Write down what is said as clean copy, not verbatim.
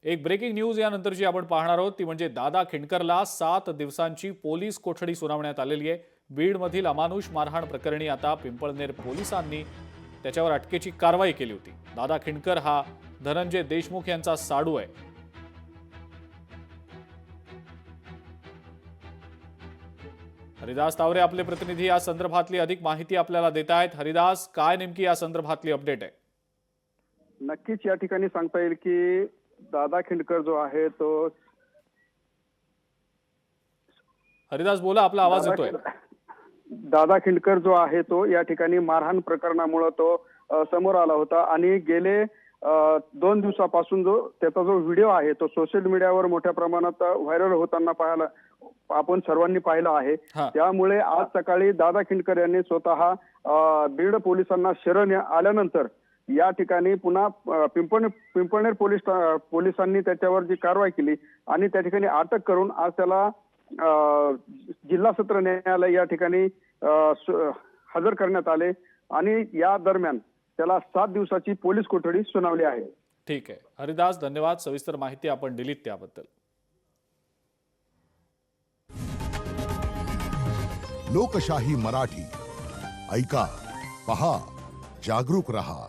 एक breaking news यानंतरची आपण पाहणार आहोत ती म्हणजे दादा खिंडकरला 7 दिवसांची पोलीस कोठडी सुनावण्यात आलेली आहे। बीडमधील अमानुष मारहाण प्रकरणी आता पिंपळनेर पोलिसांनी त्याच्यावर अटकेची कारवाई केली होती। दादा खिंडकर हा धनंजय देशमुख यांचा साडू आहे। हरिदास तावरे आपले प्रतिनिधी या संदर्भातली अधिक माहिती आपल्याला देत आहेत। हरिदास, काय नेमकी या संदर्भातली अपडेट आहे? नक्कीच या ठिकाणी सांगता येईल की दादा खिंडकर जो आहे तो हरिदास बोला, आपला आवाज येतोय। दादा खिंडकर जो आहे तो या ठिकाणी मारहाण प्रकरणामुळे तो समोर आला होता आणि गेले 2 दिवसापासून त्याचा जो व्हिडिओ आहे तो सोशल मीडियावर मोठ्या प्रमाणात व्हायरल होताना आपण सर्वांनी पाहिलं आहे। त्यामुळे आज सकाळी दादा खिंडकर यांनी स्वतः बीड पोलिसांना शरण आल्यानंतर या ठिकाणी पुन्हा पिंपळनेर पोलिसांनी त्याच्यावर जी कारवाई केली आणि त्या ठिकाणी अटक करून आज त्याला जिल्हा सत्र न्यायालय या ठिकाणी हजर करण्यात आले आणि या दरम्यान त्याला 7 दिवसाची पोलीस कोठडी सुनावली आहे। ठीक आहे हरिदास, धन्यवाद। सविस्तर माहिती आपण दिलीत त्याबद्दल। लोकशाही मराठी ऐका, पहा, जागरूक रहा।